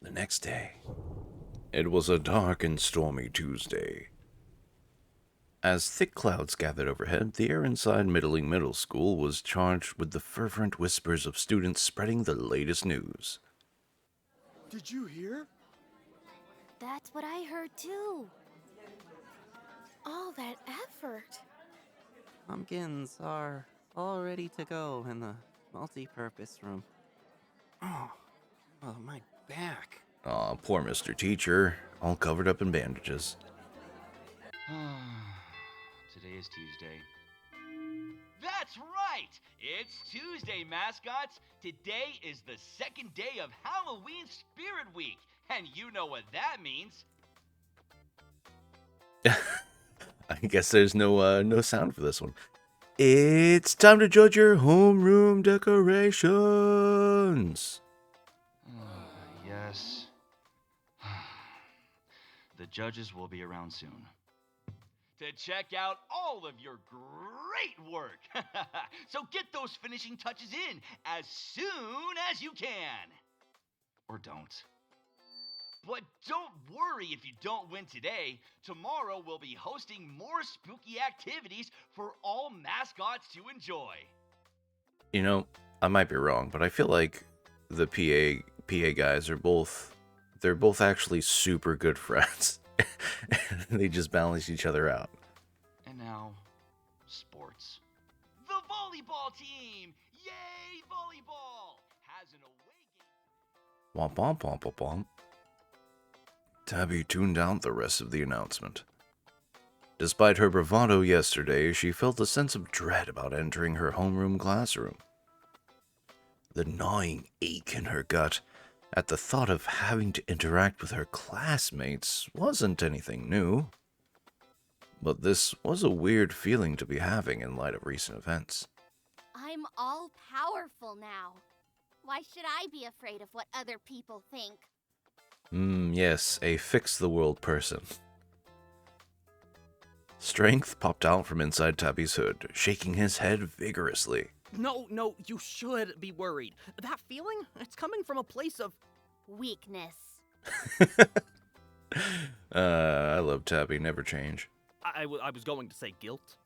The next day. It was a dark and stormy Tuesday. As thick clouds gathered overhead, the air inside Middling Middle School was charged with the fervent whispers of students spreading the latest news. Did you hear? That's what I heard too. All that effort. Pumpkins are all ready to go in the multi-purpose room. Oh, my back. Aw, poor Mr. Teacher, all covered up in bandages. Today is Tuesday. That's right! It's Tuesday, mascots! Today is the second day of Halloween Spirit Week, and you know what that means. I guess there's no sound for this one. It's time to judge your homeroom decorations. Yes. The judges will be around soon to check out all of your great work. So get those finishing touches in as soon as you can. Or don't. But don't worry if you don't win today. Tomorrow we'll be hosting more spooky activities for all mascots to enjoy. You know, I might be wrong, but I feel like the PA guys are both actually super good friends. They just balance each other out. And now, sports. The volleyball team! Yay, volleyball! Has an away game. Womp womp womp womp womp. Tabby tuned out the rest of the announcement. Despite her bravado yesterday, she felt a sense of dread about entering her homeroom classroom. The gnawing ache in her gut at the thought of having to interact with her classmates wasn't anything new. But this was a weird feeling to be having in light of recent events. I'm all powerful now. Why should I be afraid of what other people think? Yes, a fix-the-world person. Strength popped out from inside Tabby's hood, shaking his head vigorously. No, you should be worried. That feeling, it's coming from a place of Weakness. I love Tabby, never change. I was going to say guilt.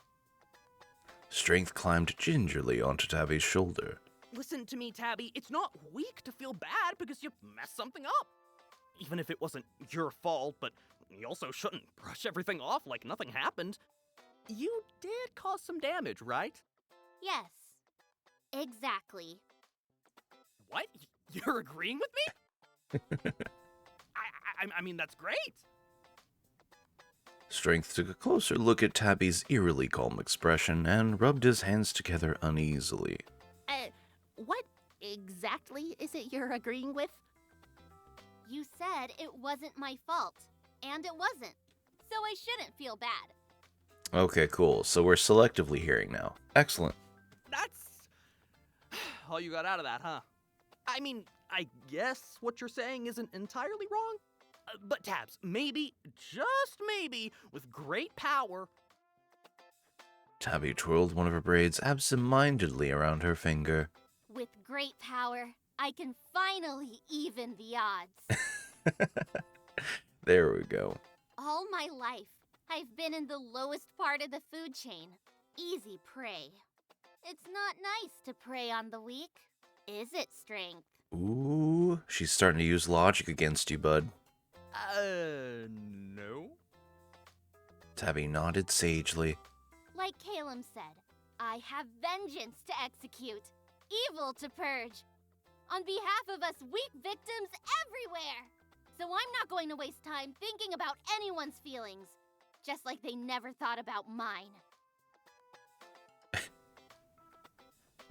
Strength climbed gingerly onto Tabby's shoulder. Listen to me, Tabby. It's not weak to feel bad because you messed something up. Even if it wasn't your fault, but you also shouldn't brush everything off like nothing happened. You did cause some damage, right? Yes. Exactly. What? You're agreeing with me? I mean, that's great. Strength took a closer look at Tabby's eerily calm expression and rubbed his hands together uneasily. What exactly is it you're agreeing with? You said it wasn't my fault, and it wasn't, so I shouldn't feel bad. Okay, cool. So we're selectively hearing now. Excellent. That's all you got out of that, huh? I mean, I guess what you're saying isn't entirely wrong. But Tabs, maybe, just maybe, with great power... Tabby twirled one of her braids absent-mindedly around her finger. With great power, I can finally even the odds. There we go. All my life, I've been in the lowest part of the food chain. Easy prey. It's not nice to prey on the weak, is it, Strength? Ooh, she's starting to use logic against you, bud. No? Tabby nodded sagely. Like Calum said, I have vengeance to execute, evil to purge, on behalf of us weak victims everywhere. So I'm not going to waste time thinking about anyone's feelings, just like they never thought about mine.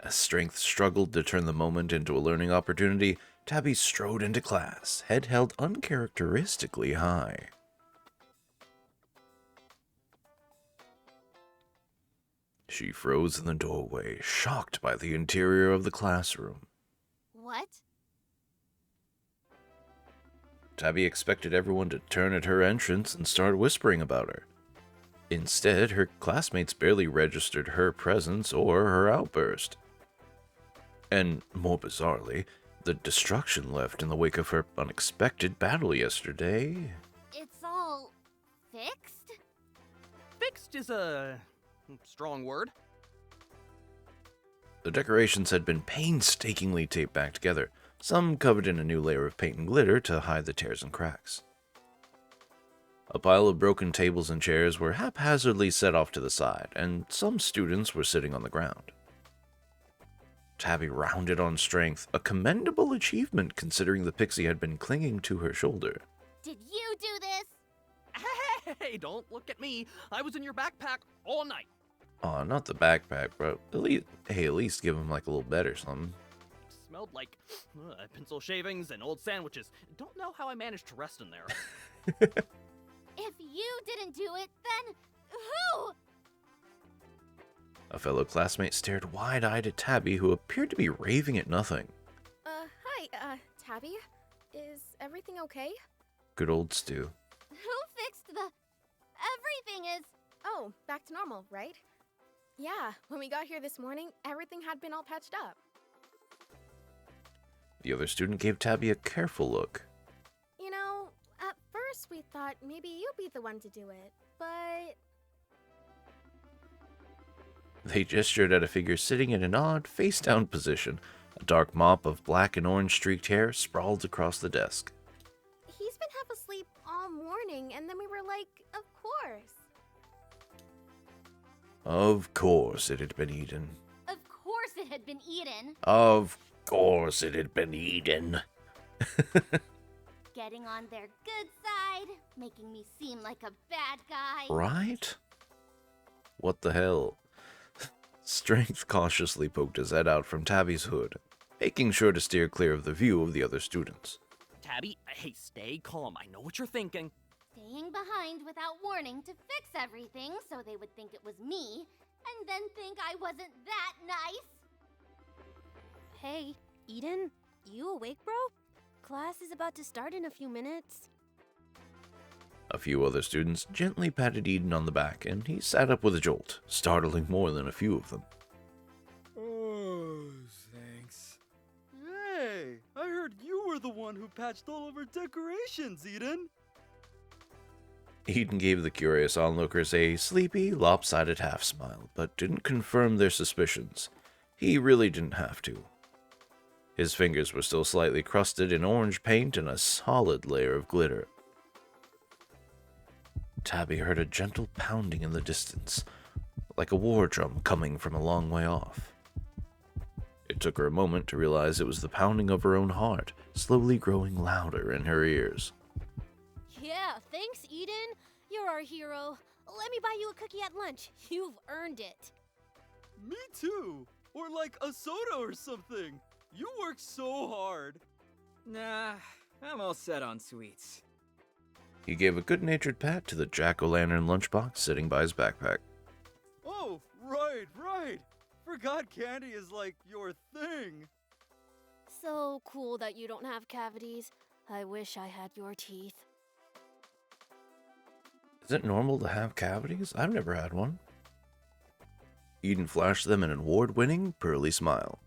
As Strength struggled to turn the moment into a learning opportunity, Tabby strode into class, head held uncharacteristically high. She froze in the doorway, shocked by the interior of the classroom. What? Tabby expected everyone to turn at her entrance and start whispering about her. Instead, her classmates barely registered her presence or her outburst. And, more bizarrely, the destruction left in the wake of her unexpected battle yesterday. It's all fixed? Fixed is a strong word. The decorations had been painstakingly taped back together, some covered in a new layer of paint and glitter to hide the tears and cracks. A pile of broken tables and chairs were haphazardly set off to the side, and some students were sitting on the ground. Tabby rounded on strength, a commendable achievement considering the pixie had been clinging to her shoulder. Did you do this? Hey, don't look at me. I was in your backpack all night. Aw, not the backpack, bro. At least give him like a little bed or something. Smelled like pencil shavings and old sandwiches. Don't know how I managed to rest in there. If you didn't do it, then who? A fellow classmate stared wide-eyed at Tabby, who appeared to be raving at nothing. Hi, Tabby? Is everything okay? Good old Stu. Who fixed the... Everything is... Oh, back to normal, right? Yeah, when we got here this morning, everything had been all patched up. The other student gave Tabby a careful look. You know, at first we thought maybe you'd be the one to do it, but... They gestured at a figure sitting in an odd, face-down position. A dark mop of black and orange streaked hair sprawled across the desk. He's been half asleep all morning, and then we were like, of course. Of course it had been eaten. Of course it had been eaten. Of course it had been eaten. Getting on their good side, making me seem like a bad guy. Right? What the hell? Strength cautiously poked his head out from Tabby's hood, making sure to steer clear of the view of the other students. Tabby, hey, stay calm. I know what you're thinking. Staying behind without warning to fix everything so they would think it was me, and then think I wasn't that nice. Hey, Eden, you awake, bro? Class is about to start in a few minutes. A few other students gently patted Eden on the back, and he sat up with a jolt, startling more than a few of them. Oh, thanks. Hey, I heard you were the one who patched all of our decorations, Eden. Eden gave the curious onlookers a sleepy, lopsided half-smile, but didn't confirm their suspicions. He really didn't have to. His fingers were still slightly crusted in orange paint and a solid layer of glitter. Tabby heard a gentle pounding in the distance, like a war drum coming from a long way off. It took her a moment to realize it was the pounding of her own heart, slowly growing louder in her ears. Yeah, thanks, Eden. You're our hero. Let me buy you a cookie at lunch. You've earned it. Me too. Or like a soda or something. You work so hard. Nah, I'm all set on sweets. He gave a good-natured pat to the jack-o'-lantern lunchbox sitting by his backpack. Oh, right. Forgot candy is like your thing. So cool that you don't have cavities. I wish I had your teeth. Is it normal to have cavities? I've never had one. Eden flashed them an award-winning, pearly smile.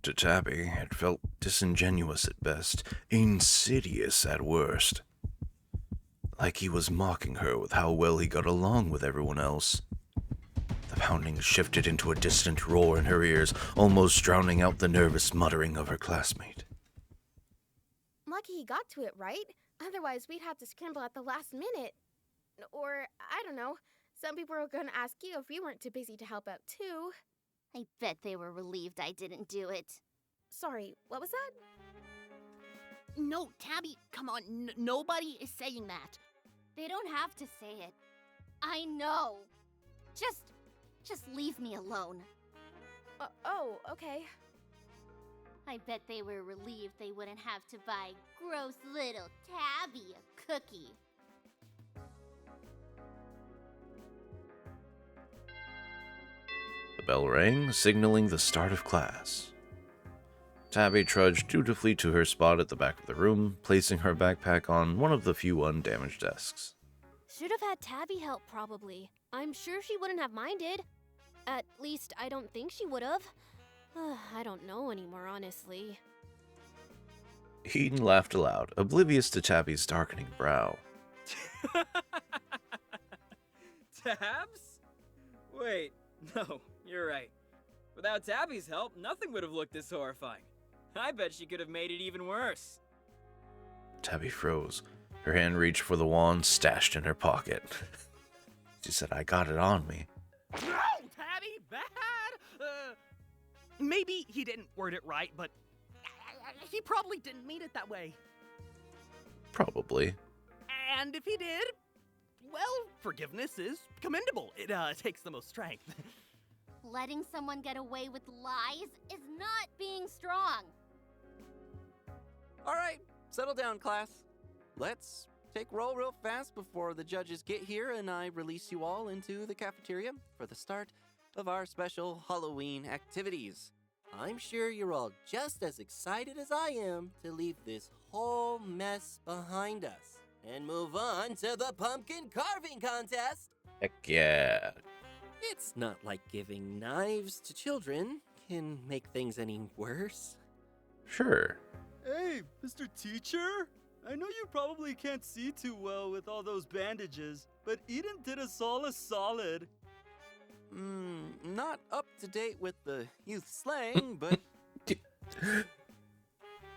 To Tabby, it felt disingenuous at best, insidious at worst. Like he was mocking her with how well he got along with everyone else. The pounding shifted into a distant roar in her ears, almost drowning out the nervous muttering of her classmate. Lucky he got to it, right? Otherwise, we'd have to scramble at the last minute. Or, I don't know, some people were gonna ask you if you weren't too busy to help out too. I bet they were relieved I didn't do it. Sorry, what was that? No, Tabby, come on. Nobody is saying that. They don't have to say it. I know. Just leave me alone. Oh, okay. I bet they were relieved they wouldn't have to buy gross little Tabby a cookie. The bell rang, signaling the start of class. Tabby trudged dutifully to her spot at the back of the room, placing her backpack on one of the few undamaged desks. Should have had Tabby help, probably. I'm sure she wouldn't have minded. At least, I don't think she would have. I don't know anymore, honestly. Eden laughed aloud, oblivious to Tabby's darkening brow. Tabs? Wait, no, you're right. Without Tabby's help, nothing would have looked this horrifying. I bet she could have made it even worse. Tabby froze. Her hand reached for the wand stashed in her pocket. She said, "I got it on me." No, Tabby, bad! Maybe he didn't word it right, but he probably didn't mean it that way. Probably. And if he did, well, forgiveness is commendable. It takes the most strength. Letting someone get away with lies is not being strong. All right, settle down, class. Let's take roll real fast before the judges get here and I release you all into the cafeteria for the start of our special Halloween activities. I'm sure you're all just as excited as I am to leave this whole mess behind us and move on to the pumpkin carving contest. Heck yeah. It's not like giving knives to children can make things any worse. Sure. Hey, Mr. Teacher? I know you probably can't see too well with all those bandages, but Eden did us all a solid. Not up to date with the youth slang, but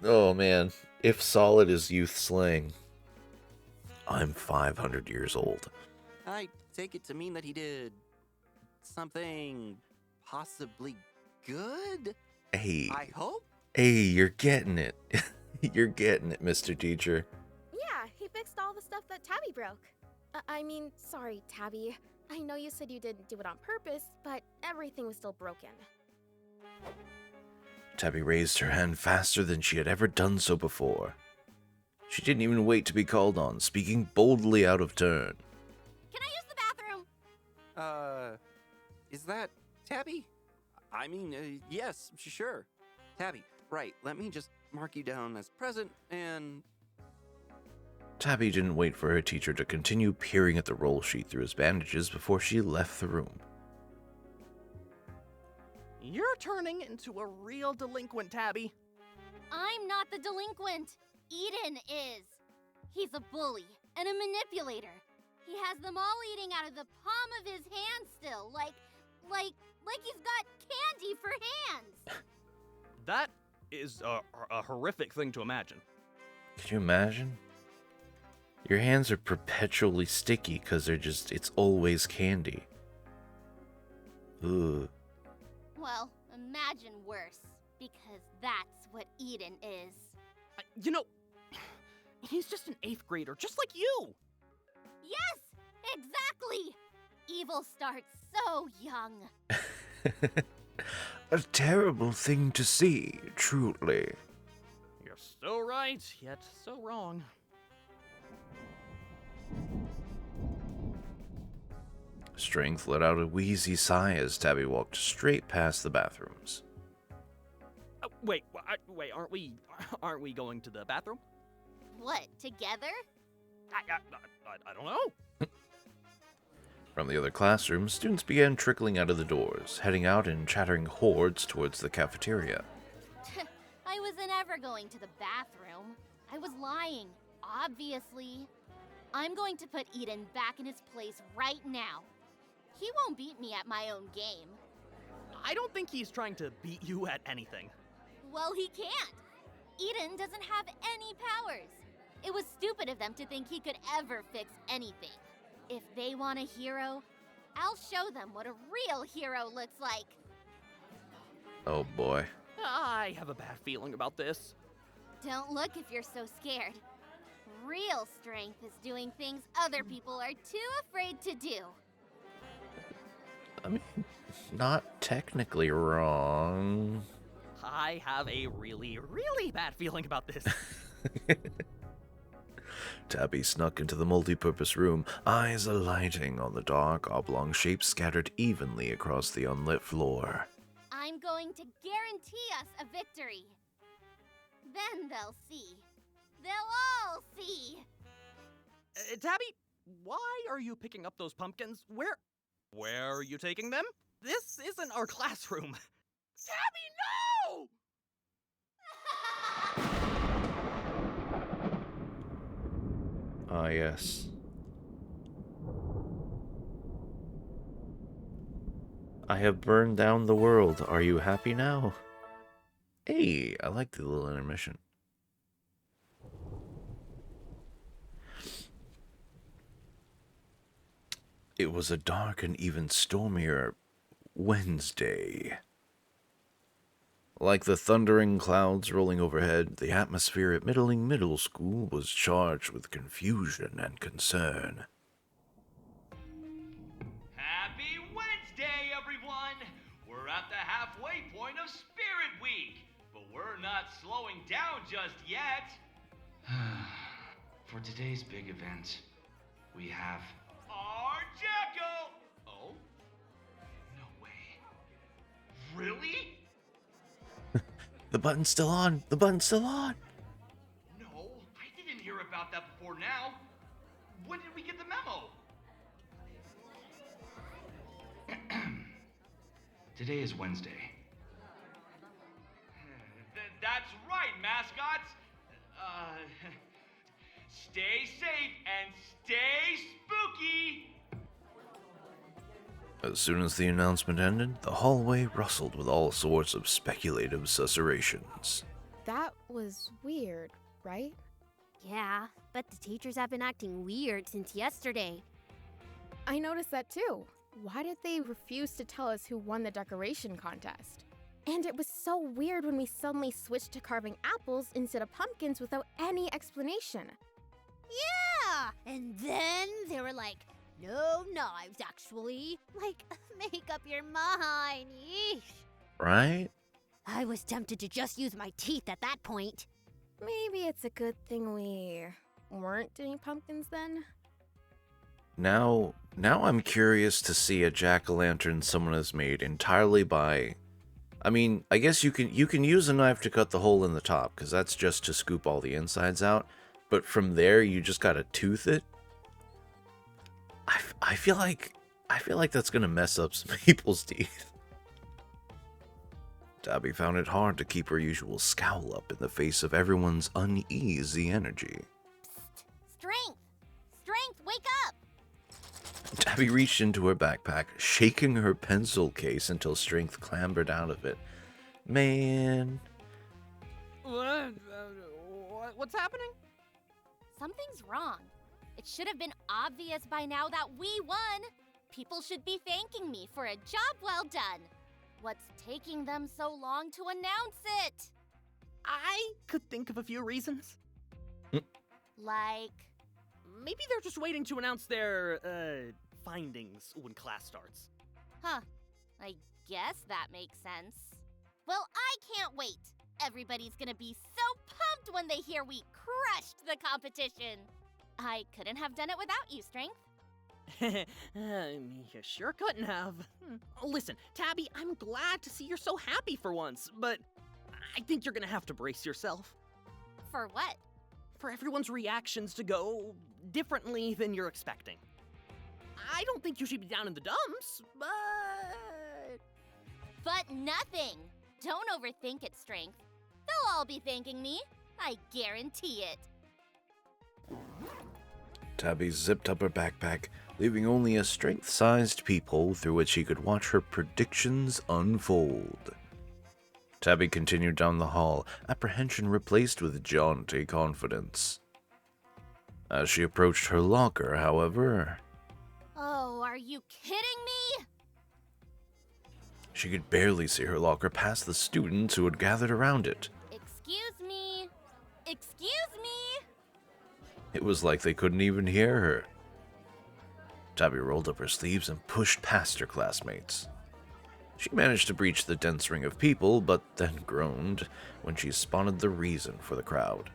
Oh man, if solid is youth slang, I'm 500 years old. I take it to mean that he did something possibly good? Hey, I hope? hey, you're getting it. You're getting it, Mr. Teacher. Yeah, he fixed all the stuff that Tabby broke. Sorry, Tabby. I know you said you didn't do it on purpose, but everything was still broken. Tabby raised her hand faster than she had ever done so before. She didn't even wait to be called on, speaking boldly out of turn. Can I use the bathroom? Is that Tabby? Yes, sure. Tabby, right, let me just mark you down as present and... Tabby didn't wait for her teacher to continue peering at the roll sheet through his bandages before she left the room. You're turning into a real delinquent, Tabby. I'm not the delinquent. Eden is. He's a bully and a manipulator. He has them all eating out of the palm of his hand still, like he's got candy for hands. That is a horrific thing to imagine. Can you imagine? Your hands are perpetually sticky because it's always candy. Ugh. Well, imagine worse, because that's what Eden is. You know, he's just an 8th grader, just like you. Yes, exactly. Evil starts so young. A terrible thing to see, truly. You're so right, yet so wrong. Strength let out a wheezy sigh as Tabby walked straight past the bathrooms. Wait, aren't we going to the bathroom? What, together? I don't know. From the other classrooms, students began trickling out of the doors, heading out in chattering hordes towards the cafeteria. I wasn't ever going to the bathroom. I was lying, obviously. I'm going to put Eden back in his place right now. He won't beat me at my own game. I don't think he's trying to beat you at anything. Well, he can't. Eden doesn't have any powers. It was stupid of them to think he could ever fix anything. If they want a hero, I'll show them what a real hero looks like. Oh boy. I have a bad feeling about this. Don't look if you're so scared. Real strength is doing things other people are too afraid to do. I mean, not technically wrong. I have a really, really bad feeling about this. Tabby snuck into the multi-purpose room, eyes alighting on the dark, oblong shapes scattered evenly across the unlit floor. I'm going to guarantee us a victory. Then they'll see. They'll all see. Tabby, why are you picking up those pumpkins? Where are you taking them? This isn't our classroom. Tabby, no! Ah, yes. I have burned down the world. Are you happy now? Hey, I like the little intermission. It was a dark and even stormier Wednesday. Like the thundering clouds rolling overhead, the atmosphere at Middling Middle School was charged with confusion and concern. Happy Wednesday, everyone! We're at the halfway point of Spirit Week, but we're not slowing down just yet. For today's big event, we have our Jackal! Oh? No way. Really? The button's still on! The button's still on! No, I didn't hear about that before now. When did we get the memo? Today is Wednesday. That's right, mascots. Stay safe and stay spooky. As soon as the announcement ended, the hallway rustled with all sorts of speculative susurrations. That was weird, right? Yeah, but the teachers have been acting weird since yesterday. I noticed that too. Why did they refuse to tell us who won the decoration contest? And it was so weird when we suddenly switched to carving apples instead of pumpkins without any explanation. Yeah! And then they were like, no knives, actually. Like, make up your mind. Yeesh. Right? I was tempted to just use my teeth at that point. Maybe it's a good thing we weren't doing pumpkins then? Now I'm curious to see a jack-o'-lantern someone has made entirely by... I mean, I guess you can use a knife to cut the hole in the top, because that's just to scoop all the insides out. But from there, you just gotta tooth it. I feel like that's gonna mess up some people's teeth. Tabby found it hard to keep her usual scowl up in the face of everyone's uneasy energy. Psst. Strength, wake up! Tabby reached into her backpack, shaking her pencil case until Strength clambered out of it. Man. What's happening? Something's wrong. It should have been obvious by now that we won. People should be thanking me for a job well done. What's taking them so long to announce it? I could think of a few reasons. Like, Maybe they're just waiting to announce their, findings when class starts. huh, I guess that makes sense. Well, I can't wait. Everybody's gonna be so pumped when they hear we crushed the competition. I couldn't have done it without you, Strength. You sure couldn't have. Listen, Tabby, I'm glad to see you're so happy for once, but I think you're gonna have to brace yourself. For what? For everyone's reactions to go differently than you're expecting. I don't think you should be down in the dumps, but... But nothing. Don't overthink it, Strength. They'll all be thanking me. I guarantee it. Tabby zipped up her backpack, leaving only a strength-sized peephole through which she could watch her predictions unfold. Tabby continued down the hall, apprehension replaced with jaunty confidence. As she approached her locker, however... Oh, are you kidding me? She could barely see her locker past the students who had gathered around it. Excuse me. Excuse me. It was like they couldn't even hear her. Tabby rolled up her sleeves and pushed past her classmates. She managed to breach the dense ring of people, but then groaned when she spotted the reason for the crowd.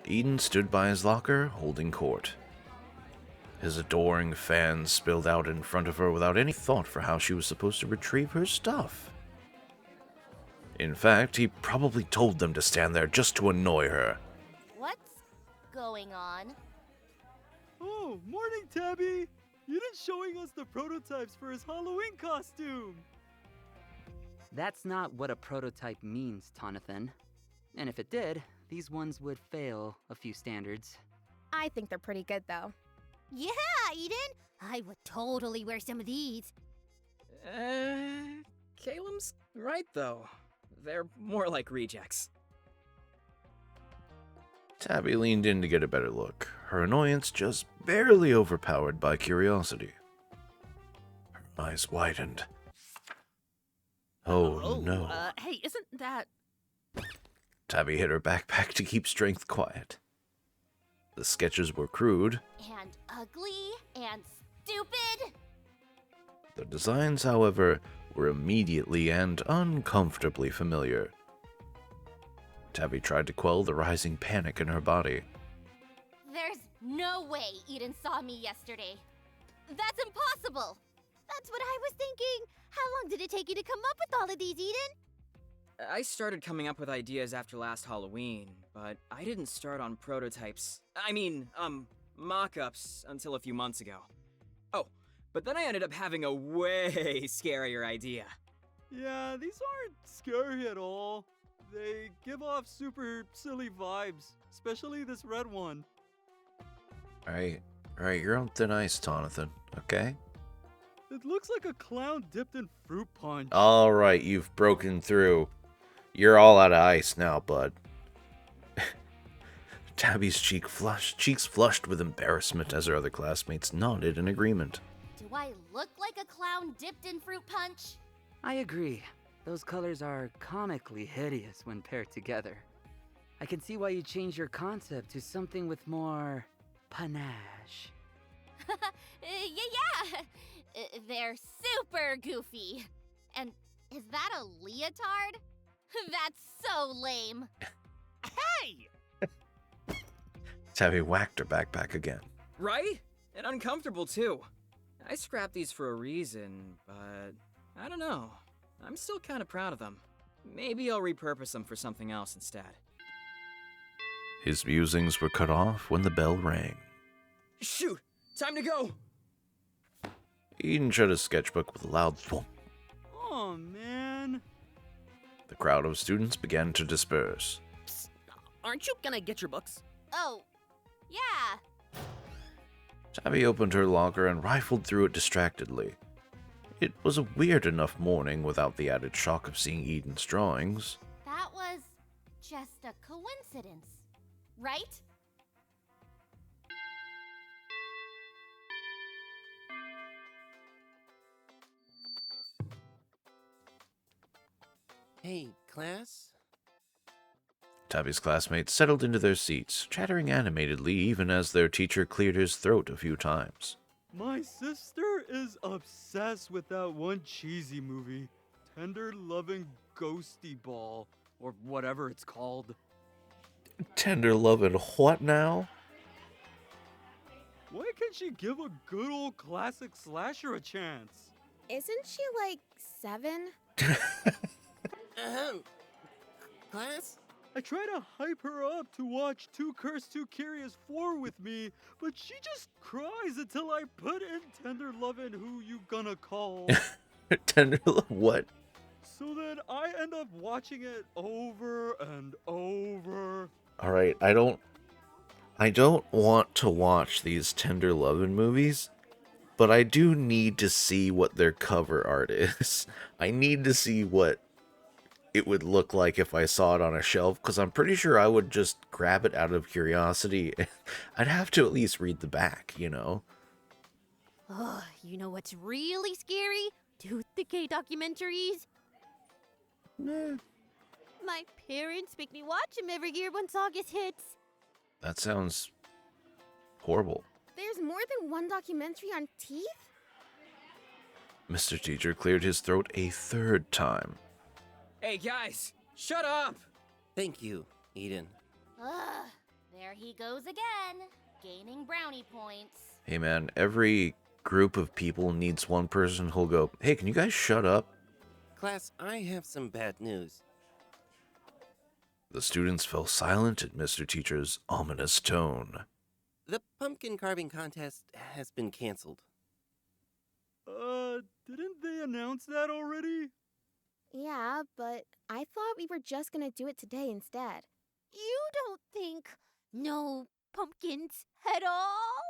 Eden stood by his locker, holding court. His adoring fans spilled out in front of her without any thought for how she was supposed to retrieve her stuff. In fact, he probably told them to stand there just to annoy her. What's going on? Oh, morning, Tabby! Eden's showing us the prototypes for his Halloween costume! That's not what a prototype means, Tonathan. And if it did, these ones would fail a few standards. I think they're pretty good, though. Yeah, Eden! I would totally wear some of these. Caleb's right, though. They're more like rejects. Tabby leaned in to get a better look, her annoyance just barely overpowered by curiosity. Her eyes widened. Oh no. Hey, isn't that... Tabby hit her backpack to keep strength quiet. The sketches were crude. And ugly and stupid. The designs, however, were immediately and uncomfortably familiar. Tabby tried to quell the rising panic in her body. There's no way Eden saw me yesterday. That's impossible. That's what I was thinking. How long did it take you to come up with all of these, Eden? I started coming up with ideas after last Halloween, but I didn't start on prototypes. Mock-ups until a few months ago. Oh, but then I ended up having a way scarier idea. Yeah, these aren't scary at all. They give off super silly vibes, especially this red one. Alright, you're on thin ice, Tonathan, okay? It looks like a clown dipped in fruit punch. Alright, you've broken through. You're all out of ice now, bud. Tabby's cheeks flushed with embarrassment as her other classmates nodded in agreement. Do I look like a clown dipped in fruit punch? I agree. Those colors are comically hideous when paired together. I can see why you changed your concept to something with more panache. Yeah. They're super goofy. And is that a leotard? That's so lame. Hey! Tabby whacked her backpack again. Right? And uncomfortable, too. I scrapped these for a reason, but I don't know. I'm still kind of proud of them. Maybe I'll repurpose them for something else instead. His musings were cut off when the bell rang. Shoot! Time to go! Eden shut his sketchbook with a loud thump. Oh, man. The crowd of students began to disperse. Psst, aren't you gonna get your books? Oh, yeah. Tabby opened her locker and rifled through it distractedly. It was a weird enough morning without the added shock of seeing Eden's drawings. That was just a coincidence, right? Hey, class? Tabby's classmates settled into their seats, chattering animatedly even as their teacher cleared his throat a few times. My sister is obsessed with that one cheesy movie, Tender Loving Ghosty Ball, or whatever it's called. Tender love and what now? Why can't she give a good old classic slasher a chance? Isn't she like 7? Class? I try to hype her up to watch Too Cursed Too Curious 4 with me, but she just cries until I put in Tender Lovin' Who You Gonna Call. Tender love what? So then I end up watching it over and over. Alright, I don't want to watch these Tender Lovin' movies, but I do need to see what their cover art is. I need to see what it would look like if I saw it on a shelf, because I'm pretty sure I would just grab it out of curiosity. I'd have to at least read the back, you know? Oh, you know what's really scary? Tooth decay documentaries. My parents make me watch them every year once August hits. That sounds horrible. There's more than one documentary on teeth? Mr. Teacher cleared his throat a third time. Hey, guys! Shut up! Thank you, Eden. Ugh, there he goes again, gaining brownie points. Hey man, every group of people needs one person who'll go, hey, can you guys shut up? Class, I have some bad news. The students fell silent at Mr. Teacher's ominous tone. The pumpkin carving contest has been canceled. Didn't they announce that already? Yeah, but I thought we were just gonna do it today instead. You don't think no pumpkins at all?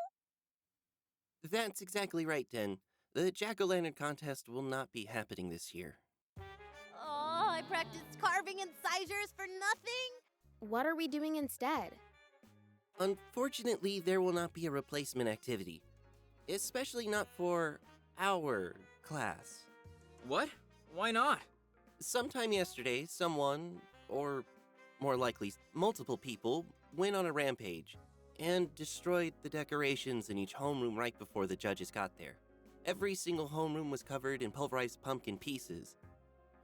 That's exactly right, Den. The jack-o'-lantern contest will not be happening this year. Oh, I practiced carving incisors for nothing? What are we doing instead? Unfortunately, there will not be a replacement activity. Especially not for our class. What? Why not? Sometime yesterday, someone, or more likely multiple people, went on a rampage and destroyed the decorations in each homeroom right before the judges got there. Every single homeroom was covered in pulverized pumpkin pieces,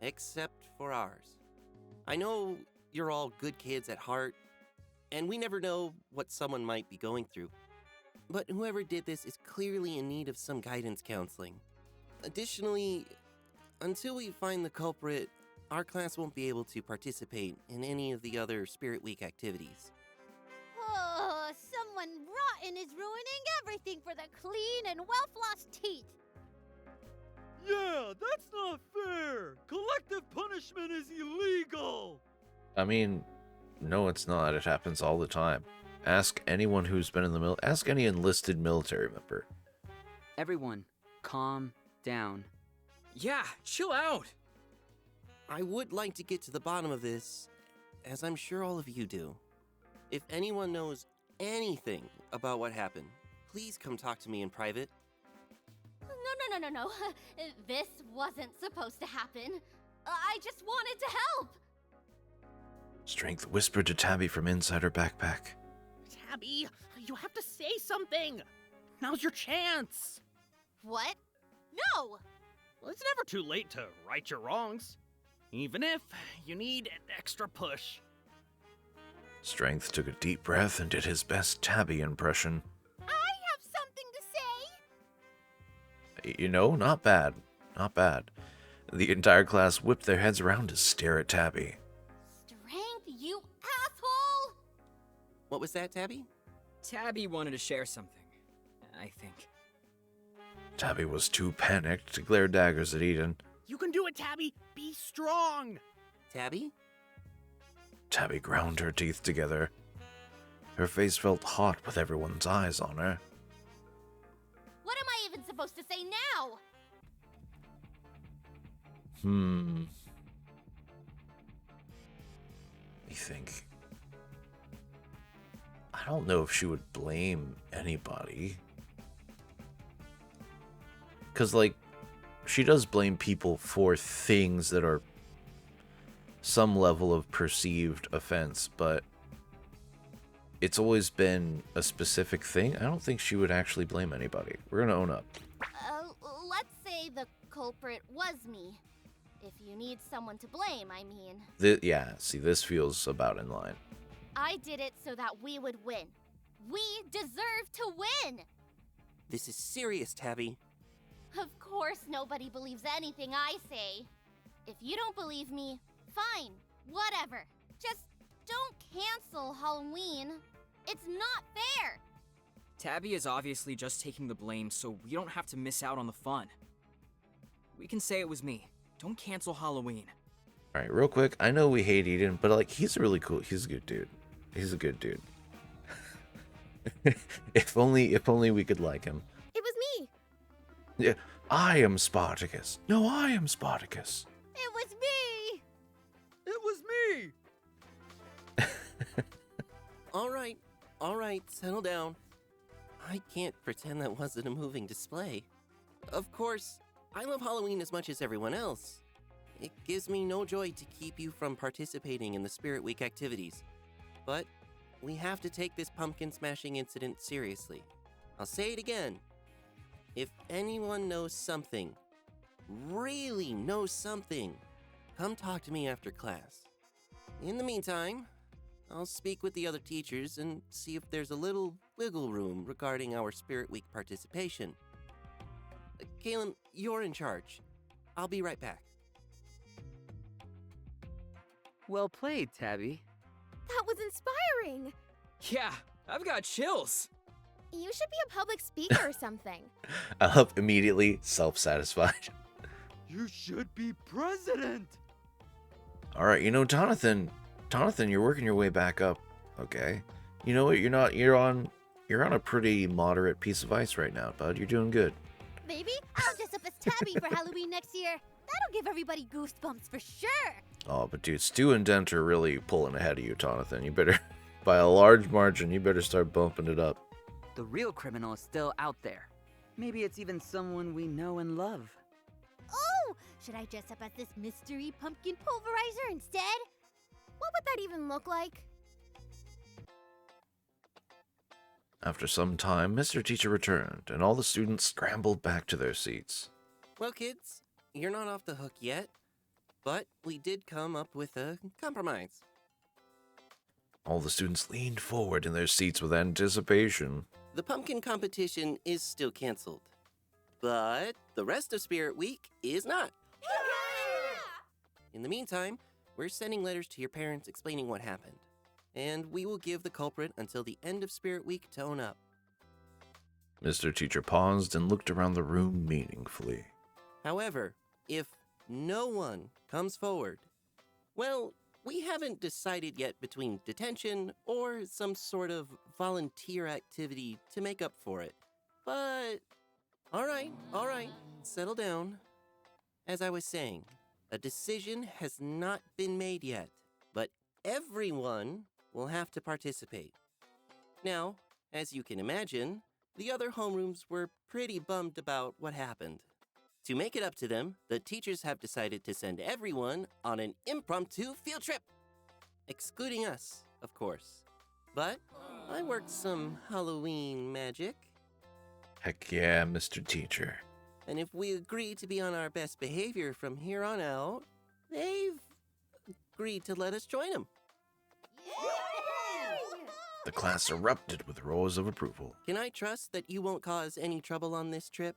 except for ours. I know you're all good kids at heart, and we never know what someone might be going through. But whoever did this is clearly in need of some guidance counseling. Additionally, until we find the culprit, our class won't be able to participate in any of the other Spirit Week activities. Oh, someone rotten is ruining everything for the clean and well-flossed teeth. Yeah, that's not fair! Collective punishment is illegal! I mean, no, it's not. It happens all the time. Ask anyone who's been in the ask any enlisted military member. Everyone, calm down. Yeah, chill out. I would like to get to the bottom of this, as I'm sure all of you do. If anyone knows anything about what happened, please come talk to me in private. No. This wasn't supposed to happen. I just wanted to help. Strength whispered to Tabby from inside her backpack. Tabby, you have to say something. Now's your chance. What? No! Well, it's never too late to right your wrongs, even if you need an extra push. Strength took a deep breath and did his best Tabby impression. I have something to say. You know, not bad. Not bad. The entire class whipped their heads around to stare at Tabby. Strength, you asshole! What was that, Tabby? Tabby wanted to share something, I think. Tabby was too panicked to glare daggers at Eden. You can do it, Tabby. Be strong. Tabby? Tabby ground her teeth together. Her face felt hot with everyone's eyes on her. What am I even supposed to say now? I think. I don't know if she would blame anybody. Because, like, she does blame people for things that are some level of perceived offense, but it's always been a specific thing. I don't think she would actually blame anybody. We're gonna own up. Let's say the culprit was me. If you need someone to blame, I mean. Yeah, see, this feels about in line. I did it so that we would win. We deserve to win! This is serious, Tabby. Of course nobody believes anything I say. If you don't believe me, fine, whatever. Just don't cancel Halloween. It's not fair. Tabby is obviously just taking the blame, so we don't have to miss out on the fun. We can say it was me. Don't cancel Halloween. Alright, real quick, I know we hate Eden, but, like, he's really cool. He's a good dude. He's a good dude. If only we could like him. It was me. Yeah, I am Spartacus. No, I am Spartacus. It was me. It was me! All right, settle down. I can't pretend that wasn't a moving display. Of course, I love Halloween as much as everyone else. It gives me no joy to keep you from participating in the Spirit Week activities. But we have to take this pumpkin smashing incident seriously. I'll say it again. If anyone knows something, really knows something, come talk to me after class. In the meantime, I'll speak with the other teachers and see if there's a little wiggle room regarding our Spirit Week participation. Kaylin, you're in charge. I'll be right back. Well played, Tabby. That was inspiring. Yeah, I've got chills. You should be a public speaker or something. I love immediately self-satisfied. You should be president! Alright, Jonathan, you're working your way back up, okay? You know what, you're on a pretty moderate piece of ice right now, bud. You're doing good. Maybe I'll dress up as Tabby for Halloween next year. That'll give everybody goosebumps for sure. Oh, but dude, Stu and Dent are really pulling ahead of you, Jonathan. You better, by a large margin, you better start bumping it up. The real criminal is still out there. Maybe it's even someone we know and love. Oh, should I dress up as this mystery pumpkin pulverizer instead? What would that even look like? After some time, Mr. Teacher returned, and all the students scrambled back to their seats. Well, kids, you're not off the hook yet, but we did come up with a compromise. All the students leaned forward in their seats with anticipation. The pumpkin competition is still canceled, but the rest of Spirit Week is not. In the meantime, we're sending letters to your parents explaining what happened, and we will give the culprit until the end of Spirit Week to own up. Mr. Teacher paused and looked around the room meaningfully. However, if no one comes forward, well, we haven't decided yet between detention or some sort of volunteer activity to make up for it. But, all right, settle down. As I was saying, a decision has not been made yet, but everyone will have to participate. Now, as you can imagine, the other homerooms were pretty bummed about what happened. To make it up to them, the teachers have decided to send everyone on an impromptu field trip. Excluding us, of course. But I worked some Halloween magic. Heck yeah, Mr. Teacher. And if we agree to be on our best behavior from here on out, they've agreed to let us join them. The class erupted with roars of approval. Can I trust that you won't cause any trouble on this trip?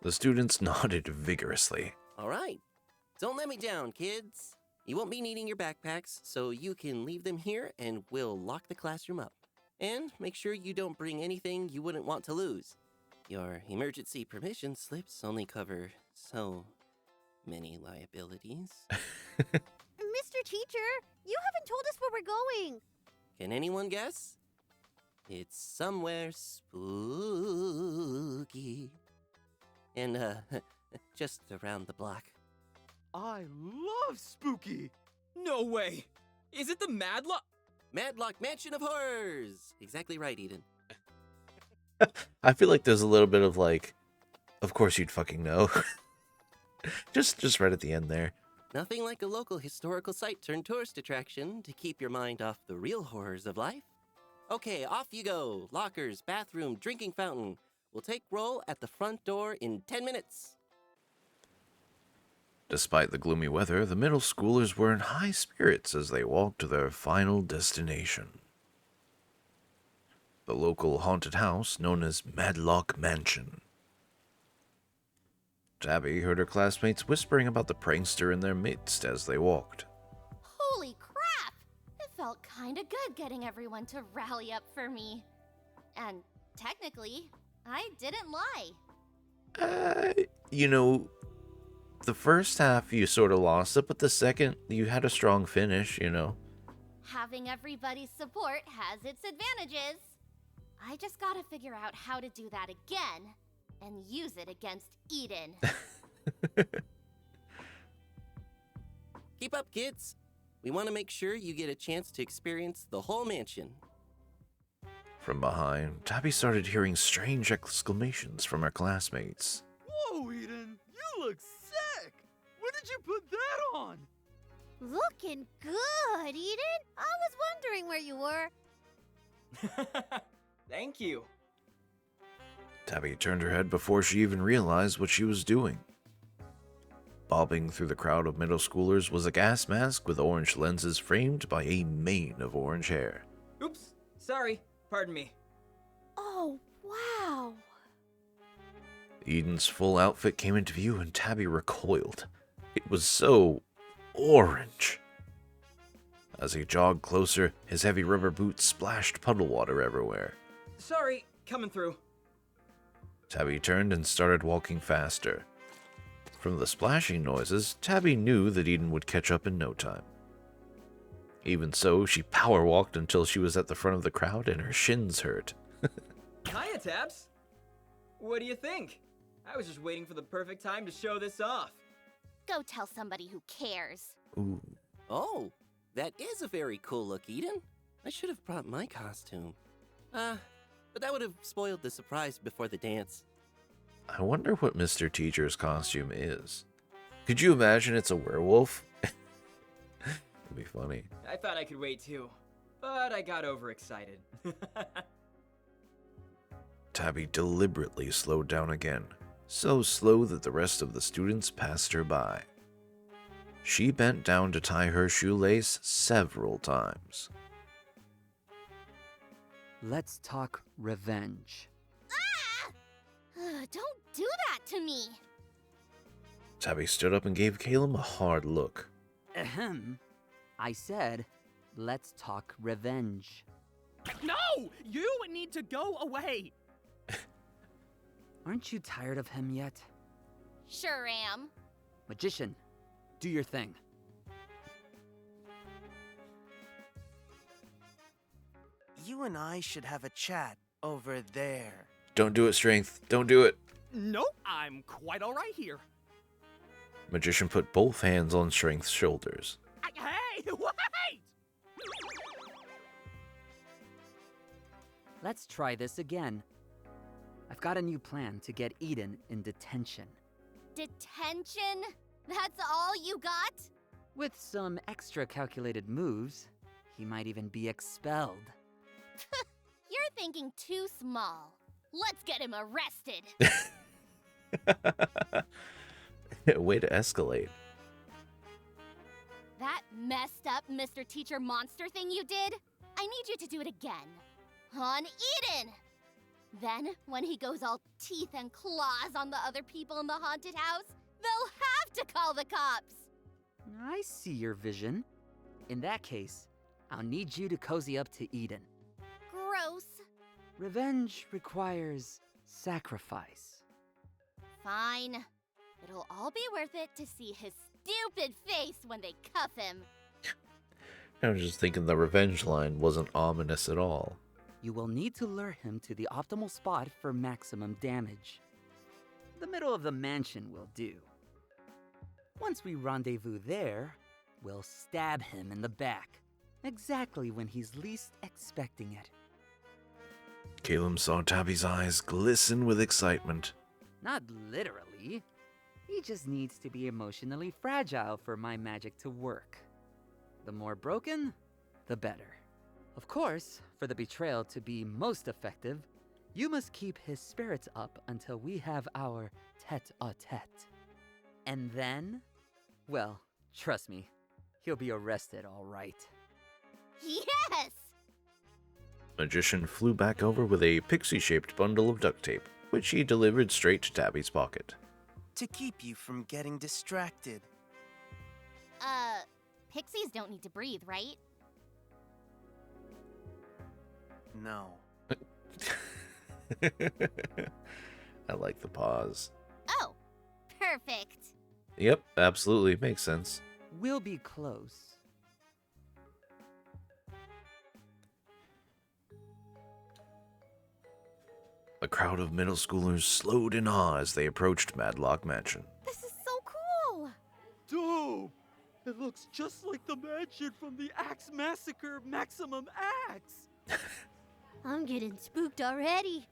The students nodded vigorously. All right. Don't let me down, kids. You won't be needing your backpacks, so you can leave them here and we'll lock the classroom up. And make sure you don't bring anything you wouldn't want to lose. Your emergency permission slips only cover so many liabilities. Mr. Teacher, you haven't told us where we're going. Can anyone guess? It's somewhere spooky. And, just around the block. I love spooky. No way. Is it the Madlock Mansion of Horrors! Exactly right, Eden. I feel like there's a little bit of of course you'd fucking know. just right at the end there. Nothing like a local historical site turned tourist attraction to keep your mind off the real horrors of life. Okay, off you go. Lockers, bathroom, drinking fountain. We'll take roll at the front door in 10 minutes. Despite the gloomy weather, the middle schoolers were in high spirits as they walked to their final destination. The local haunted house known as Madlock Mansion. Tabby heard her classmates whispering about the prankster in their midst as they walked. Holy crap! It felt kinda good getting everyone to rally up for me. And technically, I didn't lie. The first half you sort of lost it, but the second you had a strong finish, Having everybody's support has its advantages. I just gotta figure out how to do that again and use it against Eden. Keep up, kids. We want to make sure you get a chance to experience the whole mansion. From behind, Tabby started hearing strange exclamations from her classmates. Whoa, Eden, you look sick! When did you put that on? Looking good, Eden. I was wondering where you were. Thank you. Tabby turned her head before she even realized what she was doing. Bobbing through the crowd of middle schoolers was a gas mask with orange lenses framed by a mane of orange hair. Oops, sorry. Pardon me. Oh, wow. Eden's full outfit came into view and Tabby recoiled. It was so orange. As he jogged closer, his heavy rubber boots splashed puddle water everywhere. Sorry, coming through. Tabby turned and started walking faster. From the splashing noises, Tabby knew that Eden would catch up in no time. Even so, she power walked until she was at the front of the crowd and her shins hurt. Hiya, Tabs. What do you think? I was just waiting for the perfect time to show this off. Go tell somebody who cares. Ooh. Oh, that is a very cool look, Eden. I should have brought my costume. But that would have spoiled the surprise before the dance. I wonder what Mr. Teacher's costume is. Could you imagine it's a werewolf? It'd be funny. I thought I could wait too, but I got overexcited. Tabby deliberately slowed down again, so slow that the rest of the students passed her by. She bent down to tie her shoelace several times. Let's talk revenge. Don't do that to me. Tabby stood up and gave Caleb a hard look. Ahem. I said, let's talk revenge. No! You need to go away! Aren't you tired of him yet? Sure am. Magician, do your thing. You and I should have a chat over there. Don't do it, Strength. Don't do it. Nope, I'm quite alright here. Magician put both hands on Strength's shoulders. Hey, wait! Let's try this again. I've got a new plan to get Eden in detention. Detention? That's all you got? With some extra calculated moves, he might even be expelled. You're thinking too small. Let's get him arrested. Way to escalate. That messed up Mr. Teacher Monster thing you did? I need you to do it again. On Eden! Then, when he goes all teeth and claws on the other people in the haunted house, they'll have to call the cops! I see your vision. In that case, I'll need you to cozy up to Eden. Gross. Revenge requires sacrifice. Fine. It'll all be worth it to see his stupid face when they cuff him. I was just thinking the revenge line wasn't ominous at all. You will need to lure him to the optimal spot for maximum damage. The middle of the mansion will do. Once we rendezvous there, we'll stab him in the back, exactly when he's least expecting it. Caleb saw Tabby's eyes glisten with excitement. Not literally. He just needs to be emotionally fragile for my magic to work. The more broken, the better. Of course, for the betrayal to be most effective, you must keep his spirits up until we have our tete-a-tete. And then, well, trust me, he'll be arrested all right. Yes! Magician flew back over with a pixie-shaped bundle of duct tape, which he delivered straight to Tabby's pocket. To keep you from getting distracted. Pixies don't need to breathe, right? No. I like the pause. Oh, perfect. Yep, absolutely, makes sense. We'll be close. A crowd of middle schoolers slowed in awe as they approached Madlock Mansion. This is so cool! Dope! It looks just like the mansion from the Axe Massacre Maximum Axe! I'm getting spooked already.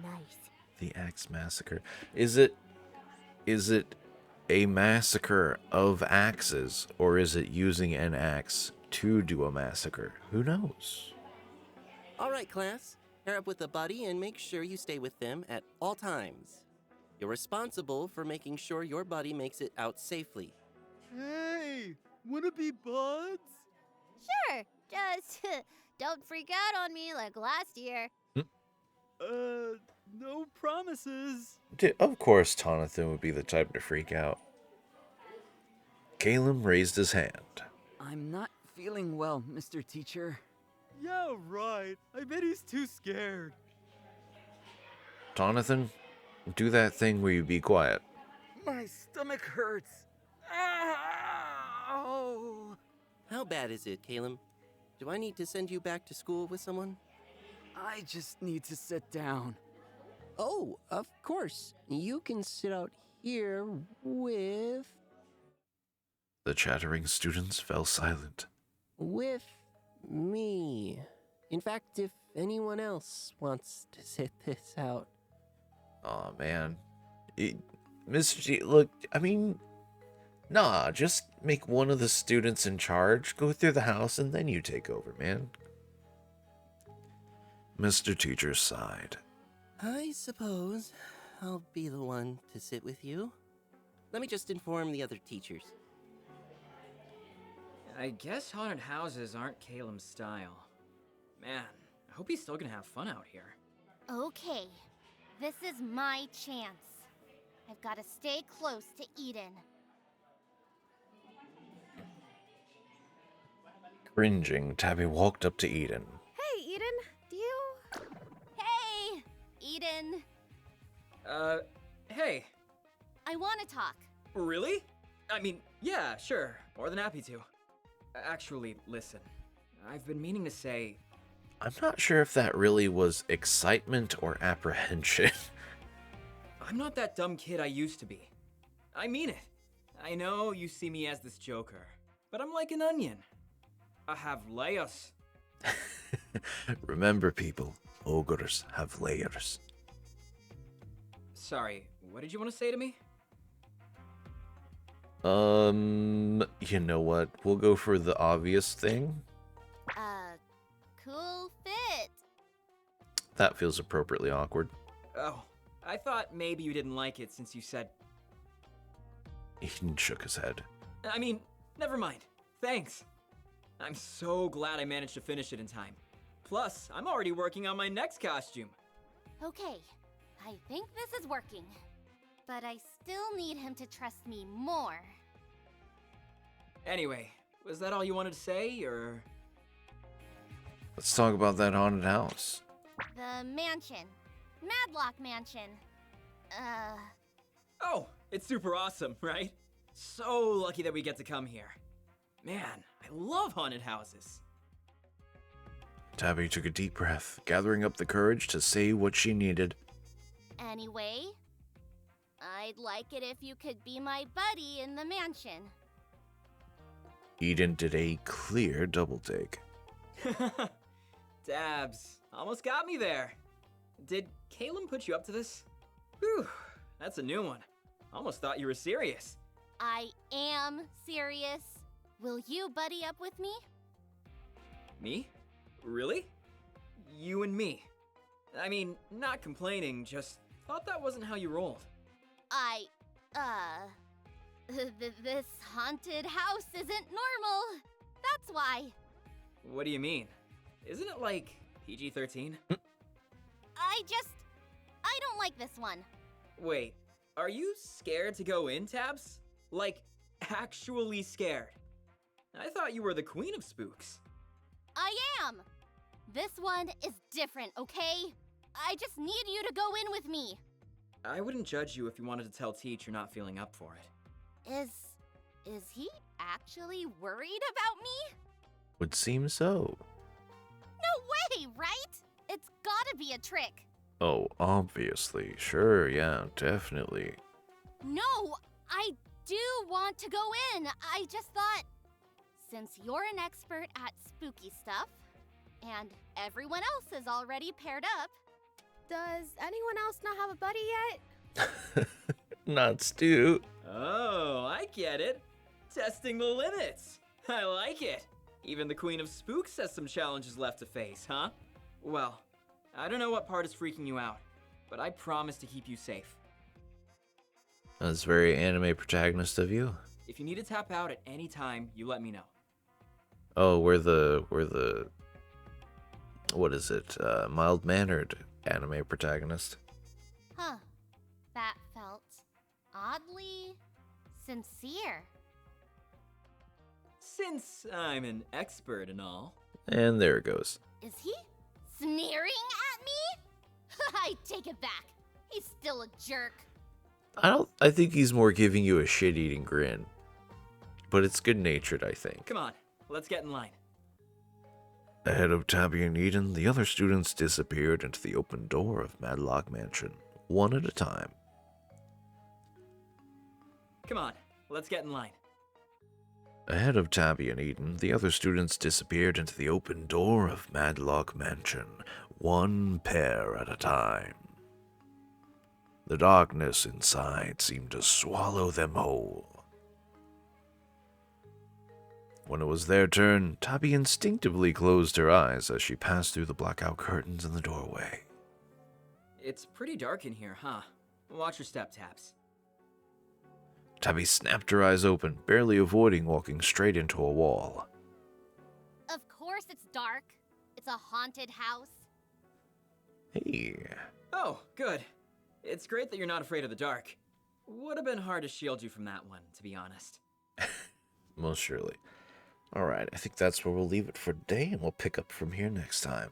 Nice. The Axe Massacre. Is it a massacre of axes, or is it using an axe to do a massacre? Who knows? All right, class. Pair up with a buddy and make sure you stay with them at all times. You're responsible for making sure your buddy makes it out safely. Hey, wanna be buds? Sure, just don't freak out on me like last year. No promises. Of course Tonathan would be the type to freak out. Caleb raised his hand. I'm not feeling well, Mr. Teacher. Yeah, right. I bet he's too scared. Tonathan, do that thing where you be quiet. My stomach hurts. Ow! How bad is it, Caleb? Do I need to send you back to school with someone? I just need to sit down. Oh, of course. You can sit out here with The chattering students fell silent. me. In fact, if anyone else wants to sit this out. Aw, man. Mr. G, look, I mean, nah, just make one of the students in charge, go through the house, and then you take over, man. Mr. Teacher sighed. I suppose I'll be the one to sit with you. Let me just inform the other teachers. I guess haunted houses aren't Caleb's style. Man, I hope he's still gonna have fun out here. Okay, this is my chance. I've got to stay close to Eden. Cringing, Tabby walked up to Eden. Hey, Eden, do you... Hey, Eden. Hey. I want to talk. Really? I mean, yeah, sure. More than happy to. Actually, listen. I've been meaning to say... I'm not sure if that really was excitement or apprehension. I'm not that dumb kid I used to be. I mean it. I know you see me as this joker, but I'm like an onion. I have layers. Remember, people, ogres have layers. Sorry, what did you want to say to me? You know what? We'll go for the obvious thing. Cool fit. That feels appropriately awkward. Oh, I thought maybe you didn't like it since you said... Eden shook his head. I mean, never mind. Thanks. I'm so glad I managed to finish it in time. Plus, I'm already working on my next costume. Okay, I think this is working. But I still need him to trust me more. Anyway, was that all you wanted to say, or...? Let's talk about that haunted house. The mansion. Madlock Mansion. Oh, it's super awesome, right? So lucky that we get to come here. Man, I love haunted houses. Tabby took a deep breath, gathering up the courage to say what she needed. Anyway, I'd like it if you could be my buddy in the mansion. Eden did a clear double take. Dabs, almost got me there. Did Caleb put you up to this? Whew, that's a new one. Almost thought you were serious. I am serious. Will you buddy up with me? Me? Really? You and me? I mean, not complaining, just thought that wasn't how you rolled. This haunted house isn't normal. That's why. What do you mean? Isn't it like PG-13? I don't like this one. Wait, are you scared to go in, Tabs? Like, actually scared? I thought you were the queen of spooks. I am. This one is different, okay? I just need you to go in with me. I wouldn't judge you if you wanted to tell Teach you're not feeling up for it. Is he actually worried about me? Would seem so. No way, right? It's gotta be a trick. Oh, obviously. Sure, yeah, definitely. No, I do want to go in. I just thought, since you're an expert at spooky stuff, and everyone else is already paired up. Does anyone else not have a buddy yet? Not Stu. Oh, I get it. Testing the limits. I like it. Even the Queen of Spooks has some challenges left to face, huh? Well, I don't know what part is freaking you out, but I promise to keep you safe. That's very anime protagonist of you. If you need to tap out at any time, you let me know. Oh, we're the what is it? Mild-mannered anime protagonist. Huh. That felt oddly sincere. Since I'm an expert and all. And there it goes. Is he sneering at me? I take it back. He's still a jerk. I think he's more giving you a shit-eating grin. But it's good-natured, I think. Come on, let's get in line. Ahead of Tabby and Eden, the other students disappeared into the open door of Madlock Mansion, one at a time. Come on, let's get in line. Ahead of Tabby and Eden, the other students disappeared into the open door of Madlock Mansion, one pair at a time. The darkness inside seemed to swallow them whole. When it was their turn, Tabby instinctively closed her eyes as she passed through the blackout curtains in the doorway. It's pretty dark in here, huh? Watch your step taps. Tabby snapped her eyes open, barely avoiding walking straight into a wall. Of course it's dark. It's a haunted house. Hey. Oh, good. It's great that you're not afraid of the dark. Would have been hard to shield you from that one, to be honest. Most surely. Alright, I think that's where we'll leave it for today, and we'll pick up from here next time.